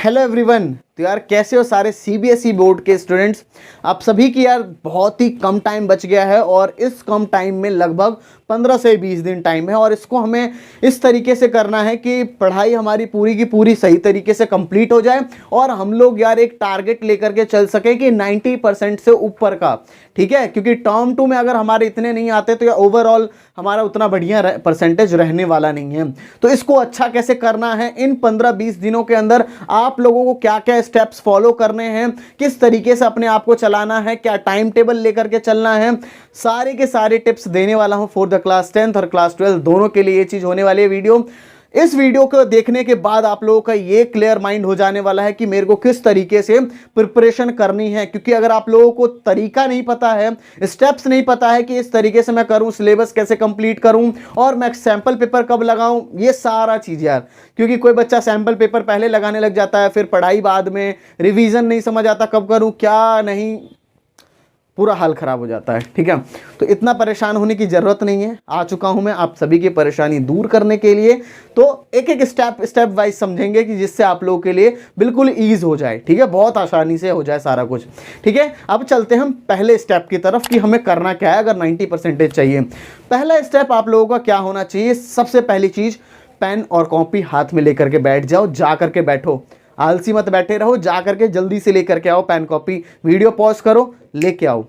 Hello everyone. तो यार कैसे हो सारे सीबीएसई बोर्ड के स्टूडेंट्स। आप सभी की यार बहुत ही कम टाइम बच गया है और इस कम टाइम में लगभग 15 से 20 दिन टाइम है और इसको हमें इस तरीके से करना है कि पढ़ाई हमारी पूरी की पूरी सही तरीके से कंप्लीट हो जाए और हम लोग यार एक टारगेट लेकर के चल सके कि 90% से ऊपर का, ठीक है। क्योंकि टर्म 2 में अगर हमारे इतने नहीं आते तो यार ओवरऑल हमारा उतना बढ़िया परसेंटेज रहने वाला नहीं है। तो इसको अच्छा कैसे करना है, इन 15-20 दिनों के अंदर आप लोगों को क्या क्या स्टेप्स फॉलो करने हैं, किस तरीके से अपने आप को चलाना है, क्या टाइम टेबल लेकर के चलना है, सारे के सारे टिप्स देने वाला हूं फॉर द क्लास 10th और क्लास 12 दोनों के लिए ये चीज होने वाली है वीडियो। इस वीडियो को देखने के बाद आप लोगों का ये क्लियर माइंड हो जाने वाला है कि मेरे को किस तरीके से प्रिपरेशन करनी है। क्योंकि अगर आप लोगों को तरीका नहीं पता है, स्टेप्स नहीं पता है कि इस तरीके से मैं करूं, सिलेबस कैसे कंप्लीट करूं और मैं सैंपल पेपर कब लगाऊं, ये सारा चीज यार। क्योंकि कोई बच्चा सैंपल पेपर पहले लगाने लग जाता है, फिर पढ़ाई बाद में, रिवीजन नहीं समझ आता कब करूं क्या नहीं, पूरा हाल खराब हो जाता है, ठीक है। तो इतना परेशान होने की जरूरत नहीं है, आ चुका हूं मैं आप सभी की परेशानी दूर करने के लिए। तो एक एक स्टेप वाइज समझेंगे कि जिससे आप लोगों के लिए बिल्कुल ईज हो जाए, ठीक है, बहुत आसानी से हो जाए सारा कुछ, ठीक है। अब चलते हैं हम पहले स्टेप की तरफ कि हमें करना क्या है अगर 90% चाहिए। पहला स्टेप आप लोगों का क्या होना चाहिए, सबसे पहली चीज पेन और कॉपी हाथ में लेकर के बैठ जाओ, जा करके बैठो, आलसी मत बैठे रहो, जा करके जल्दी से लेकर के आओ पेन कॉपी, वीडियो पॉज करो, लेके आओ।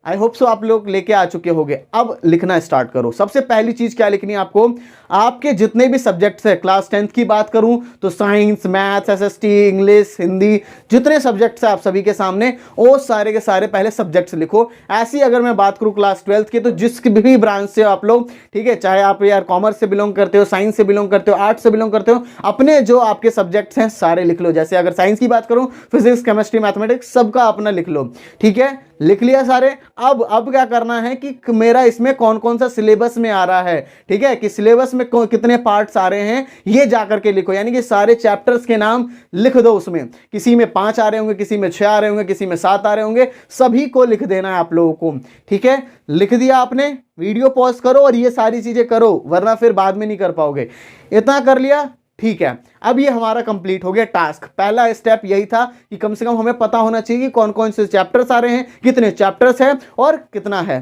आई होप सो आप लोग लेके आ चुके होंगे। अब लिखना स्टार्ट करो। सबसे पहली चीज क्या लिखनी है आपको, आपके जितने भी सब्जेक्ट्स है, क्लास 10th की बात करूं तो science, maths, SST, English, Hindi, जितने सब्जेक्ट्स है आप सभी के सामने वो सारे के सारे पहले सब्जेक्ट्स लिखो। ऐसी अगर मैं बात करूं क्लास 12th की तो जिस भी ब्रांच से आप लोग, ठीक है, चाहे आप यार कॉमर्स से बिलोंग करते हो, साइंस से बिलोंग करते हो, आर्ट्स से बिलोंग करते हो, अपने जो आपके सब्जेक्ट्स हैं सारे लिख लो। जैसे अगर साइंस की बात करूं, फिजिक्स, केमिस्ट्री, मैथमेटिक्स, सबका अपना लिख लो, ठीक है, लिख लिया सारे। अब क्या करना है कि मेरा इसमें कौन कौन सा सिलेबस में आ रहा है, ठीक है, कि सिलेबस में कितने पार्ट्स आ रहे हैं ये जाकर के लिखो, यानी कि सारे चैप्टर्स के नाम लिख दो। उसमें किसी में 5 आ रहे होंगे, किसी में 6 आ रहे होंगे, किसी में 7 आ रहे होंगे, सभी को लिख देना है आप लोगों को, ठीक है। लिख दिया आपने, वीडियो पॉज करो और ये सारी चीजें करो वरना फिर बाद में नहीं कर पाओगे। इतना कर लिया, ठीक है। अब ये हमारा कंप्लीट हो गया टास्क। पहला स्टेप यही था कि कम से कम हमें पता होना चाहिए कि कौन कौन से चैप्टर्स आ रहे हैं, कितने चैप्टर्स हैं और कितना है।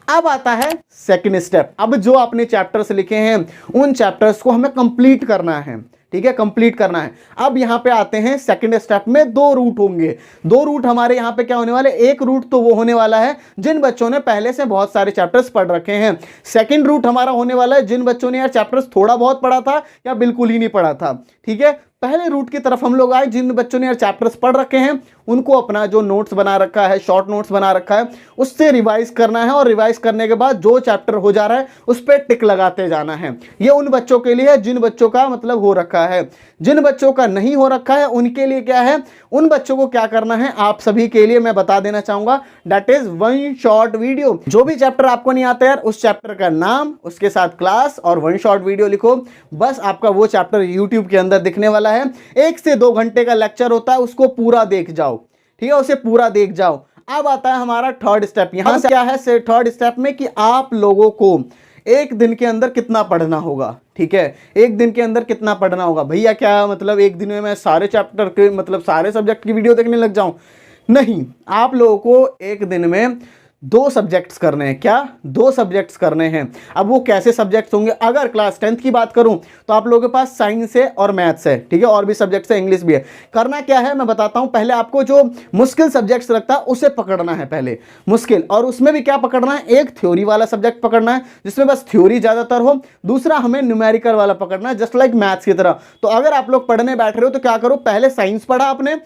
अब आता है सेकंड स्टेप। अब जो आपने चैप्टर्स लिखे हैं उन चैप्टर्स को हमें कंप्लीट करना है, ठीक है, कंप्लीट करना है। अब यहां पे आते हैं सेकंड स्टेप में 2 रूट होंगे। 2 रूट हमारे यहां पे क्या होने वाले, एक रूट तो वो होने वाला है जिन बच्चों ने पहले से बहुत सारे चैप्टर्स पढ़ रखे हैं। सेकंड रूट हमारा होने वाला है जिन बच्चों ने यार चैप्टर्स थोड़ा बहुत पढ़ा था या बिल्कुल ही नहीं पढ़ा था, ठीक है। पहले रूट की तरफ हम लोग आए, जिन बच्चों ने यार चैप्टर्स पढ़ रखे हैं उनको अपना जो नोट्स बना रखा है, शॉर्ट नोट्स बना रखा है, उससे रिवाइज करना है और रिवाइज करने के बाद जो चैप्टर हो जा रहा है उस पर टिक लगाते जाना है। ये उन बच्चों के लिए है जिन बच्चों का मतलब हो रखा है। जिन बच्चों का नहीं हो रखा है उनके लिए क्या है, उन बच्चों को क्या करना है आप सभी के लिए मैं बता देना चाहूंगा, दैट इज 1 शॉर्ट वीडियो। जो भी चैप्टर आपको नहीं आता यार उस चैप्टर का नाम, उसके साथ क्लास और 1 शॉर्ट वीडियो लिखो। बस आपका वो चैप्टर यूट्यूब के अंदर दिखने वाला है। 1 से 2 घंटे का लेक्चर होता है, उसको पूरा देख जाओ, ठीक है, उसे पूरा देख जाओ। अब आता है हमारा थर्ड स्टेप। यहां से क्या है थर्ड स्टेप में कि आप लोगों को एक दिन के अंदर कितना पढ़ना होगा, ठीक है, एक दिन के अंदर कितना पढ़ना होगा। भैया क्या मतलब एक दिन में मैं सारे चैप्टर के मतलब सारे सब्जेक्ट की वीडियो देखने लग जाऊं, नहीं। आप लोगों को एक दिन में 2 सब्जेक्ट्स करने हैं। क्या, 2 सब्जेक्ट्स करने हैं। अब वो कैसे सब्जेक्ट्स होंगे, अगर क्लास 10th की बात करूं तो आप लोगों के पास साइंस है और मैथ्स है, ठीक है, और भी सब्जेक्ट्स है, इंग्लिश भी है। करना क्या है मैं बताता हूं। पहले आपको जो मुश्किल सब्जेक्ट्स लगता है उसे पकड़ना है, पहले मुश्किल, और उसमें भी क्या पकड़ना है, एक थ्योरी वाला सब्जेक्ट पकड़ना है जिसमें बस थ्योरी ज्यादातर हो। दूसरा हमें न्यूमेरिकल वाला पकड़ना है, जस्ट लाइक मैथ्स की तरह। तो अगर आप लोग पढ़ने बैठ रहे हो तो क्या करो, पहले साइंस पढ़ा आपने,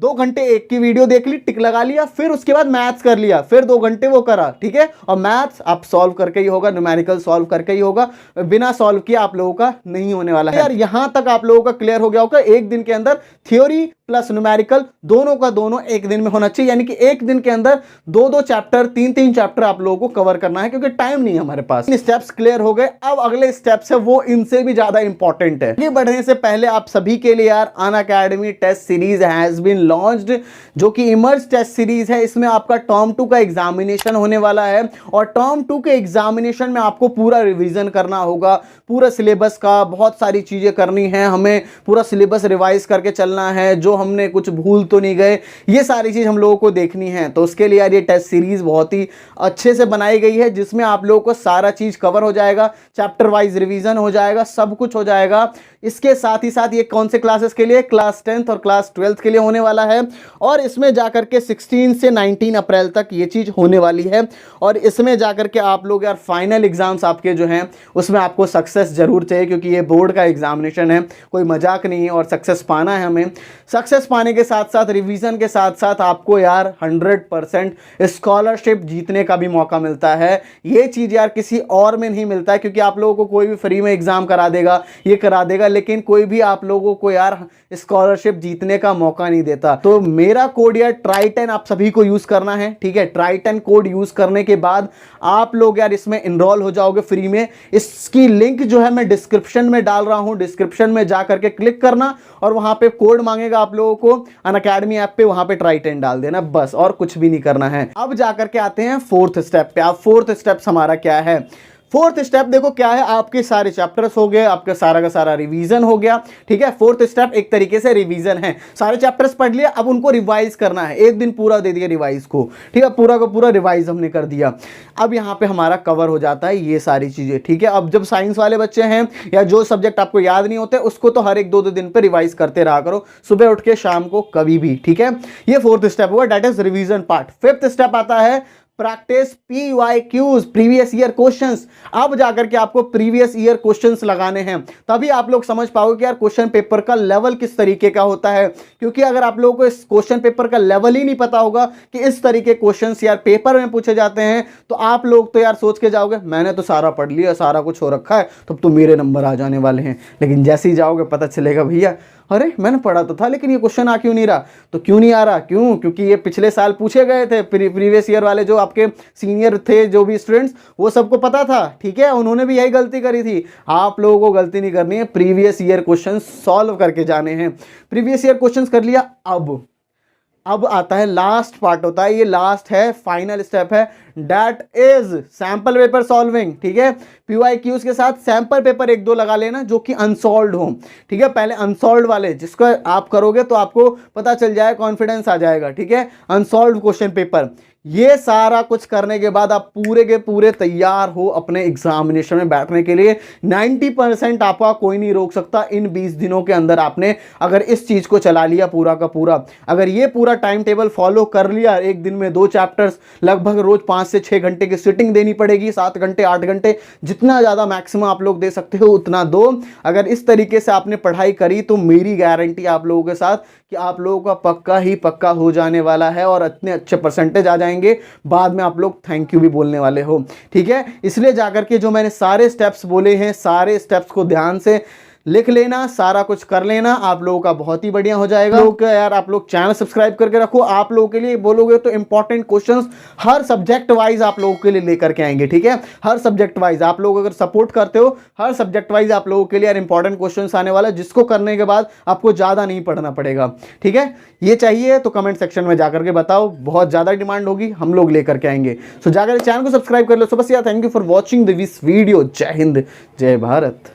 2 घंटे एक की वीडियो देख ली, टिक लगा लिया, फिर उसके बाद मैथ्स कर लिया, फिर 2 घंटे वो करा, ठीक है। और मैथ्स आप सॉल्व करके ही होगा, न्यूमेरिकल सॉल्व करके ही होगा, बिना सॉल्व किए आप लोगों का नहीं होने वाला है। यार यहां तक आप लोगों का क्लियर हो गया होगा। एक दिन के अंदर थ्योरी प्लस न्यूमेरिकल दोनों का दोनों एक दिन में होना चाहिए, यानी कि एक दिन के अंदर 2-2 चैप्टर 3-3 चैप्टर आप लोगों को कवर करना है, क्योंकि टाइम नहीं है हमारे पास। स्टेप्स क्लियर हो गए, अब अगले स्टेप्स है वो इनसे भी ज्यादा इंपॉर्टेंट है। आगे बढ़ने से पहले आप सभी के लिए यार Unacademy test series has been launched, जो कि इमर्ज टेस्ट सीरीज है। इसमें आपका टर्म 2 का एग्जामिनेशन होने वाला है और टर्म 2 के एग्जामिनेशन में आपको पूरा रिवीजन करना होगा, पूरा सिलेबस का बहुत सारी चीजें करनी है, हमें पूरा सिलेबस रिवाइज करके चलना है, जो हमने कुछ भूल तो नहीं गए, ये सारी चीज हम लोगों को देखनी है। तो उसके लिए यार ये टेस्ट सीरीज बहुत ही अच्छे से बनाई गई है, जिसमें आप लोगों को सारा चीज कवर हो जाएगा, चैप्टर वाइज रिवीजन हो जाएगा, सब कुछ हो जाएगा। इसके साथ ही साथ ये कौन से क्लासेस के लिए, क्लास 10th और क्लास 12th के लिए होने वाला है, और इसमें जाकर के 16 से 19 अप्रैल तक ये चीज होने वाली है। और इसमें जाकर के आप लोग यार फाइनल एग्जाम्स आपके जो हैं उसमें आपको सक्सेस जरूर चाहिए, क्योंकि ये बोर्ड का एग्जामिनेशन है, कोई मजाक नहीं है, और सक्सेस पाना है हमें। सक्सेस पाने के साथ साथ रिवीजन के साथ साथ आपको यार 100% स्कॉलरशिप जीतने का भी मौका मिलता है। ये चीज यार किसी और में नहीं मिलता है, क्योंकि आप लोगों को कोई भी फ्री में एग्जाम करा देगा, ये करा देगा, लेकिन कोई भी आप लोगों को यार स्कॉलरशिप जीतने का मौका नहीं देता। तो मेरा कोड यार ट्राई10 आप सभी को यूज करना है, ठीक है। ट्राई10 कोड यूज करने के बाद आप लोग यार इसमें इनरोल हो जाओगे फ्री में। इसकी लिंक जो है मैं डिस्क्रिप्शन में डाल रहा हूं, डिस्क्रिप्शन में जा करके क्लिक करना और वहां पे कोड मांगेगा आप लोगों को अनअकैडमी ऐप पे, वहां पे ट्राई10 डाल देना, बस और कुछ भी नहीं करना है। अब जाकर के आते हैं फोर्थ स्टेप पे। अब फोर्थ स्टेप हमारा क्या है? फोर्थ स्टेप देखो क्या है, आपके सारे चैप्टर्स हो गए, आपका सारा का सारा रिवीजन हो गया, ठीक है। फोर्थ स्टेप एक तरीके से रिवीजन है, सारे चैप्टर्स पढ़ लिया, अब उनको रिवाइज करना है, एक दिन पूरा दे दिया रिवाइज को, ठीक है, पूरा का पूरा रिवाइज हमने कर दिया। अब यहाँ पे हमारा कवर हो जाता है ये सारी चीजें, ठीक है। अब जब साइंस वाले बच्चे हैं या जो सब्जेक्ट आपको याद नहीं होते, उसको तो हर एक 2-2 दिन पे रिवाइज करते रहा करो, सुबह उठ के शाम को कभी भी, ठीक है। ये फोर्थ स्टेप हुआ, that is revision part. Fifth step आता है practice PYQs, previous year questions. अब जाकर के आपको प्रीवियस ईयर क्वेश्चंस लगाने हैं, तभी आप लोग समझ पाओगे कि यार क्वेश्चन पेपर का लेवल किस तरीके का होता है। क्योंकि अगर आप लोगों को इस क्वेश्चन पेपर का लेवल ही नहीं पता होगा कि इस तरीके क्वेश्चंस यार पेपर में पूछे जाते हैं, तो आप लोग तो यार सोच के जाओगे मैंने तो सारा पढ़ लिया, सारा कुछ हो रखा है, तब तो मेरे नंबर आ जाने वाले हैं। लेकिन जैसे ही जाओगे पता चलेगा भैया अरे मैंने पढ़ा तो था, लेकिन ये क्वेश्चन आ क्यों नहीं रहा। तो क्यों नहीं आ रहा? क्यों? क्योंकि ये पिछले साल पूछे गए थे, प्रीवियस ईयर वाले जो आपके सीनियर थे, जो भी स्टूडेंट्स, वो सबको पता था, ठीक है, उन्होंने भी यही गलती करी थी। आप लोगों को गलती नहीं करनी है, प्रीवियस ईयर क्वेश्चन सॉल्व करके जाने हैं। प्रीवियस ईयर क्वेश्चन कर लिया, अब आता है लास्ट पार्ट होता है, ये लास्ट है, फाइनल स्टेप है, that is sample paper solving, ठीक है। PYQs के साथ सैंपल पेपर 1-2 लगा लेना जो कि अनसॉल्व्ड हो, ठीक है। पहले अनसॉल्व्ड वाले जिसको आप करोगे तो आपको पता चल जाए, कॉन्फिडेंस आ जाएगा, ठीक है। अनसॉल्व्ड क्वेश्चन पेपर, ये सारा कुछ करने के बाद आप पूरे के पूरे तैयार हो अपने एग्जामिनेशन में बैठने के लिए। 90% आपका कोई नहीं रोक सकता। इन 20 दिनों के अंदर आपने अगर इस चीज को चला लिया पूरा का पूरा, अगर ये पूरा टाइम टेबल फॉलो कर लिया, एक दिन में 2 चैप्टर्स, लगभग रोज 5 से 6 घंटे की सिटिंग देनी पड़ेगी, 7 घंटे 8 घंटे, जितना ज्यादा मैक्सिमम आप लोग दे सकते हो उतना दो। अगर इस तरीके से आपने पढ़ाई करी तो मेरी गारंटी आप लोगों के साथ कि आप लोगों का पक्का ही पक्का हो जाने वाला है और इतने अच्छे परसेंटेज आ जाएंगे, बाद में आप लोग थैंक यू भी बोलने वाले हो, ठीक है। इसलिए जाकर के जो मैंने सारे स्टेप्स बोले हैं, सारे स्टेप्स को ध्यान से लिख लेना, सारा कुछ कर लेना, आप लोगों का बहुत ही बढ़िया हो जाएगा। लोग यार आप लोग चैनल सब्सक्राइब करके रखो, आप लोगों के लिए बोलोगे तो इंपॉर्टेंट क्वेश्चंस हर सब्जेक्ट वाइज आप लोगों के लिए लेकर के आएंगे, ठीक है। हर सब्जेक्ट वाइज आप लोग अगर सपोर्ट करते हो, हर सब्जेक्ट वाइज आप लोगों के लिए यार इंपॉर्टेंट क्वेश्चंस आने वाला है, जिसको करने के बाद आपको ज्यादा नहीं पढ़ना पड़ेगा, ठीक है। ये चाहिए तो कमेंट सेक्शन में जाकर के बताओ, बहुत ज्यादा डिमांड होगी, हम लोग लेकर के आएंगे। सो जाकर चैनल को सब्सक्राइब कर लो। सो बस यार thank you for watching this video. जय हिंद, जय भारत।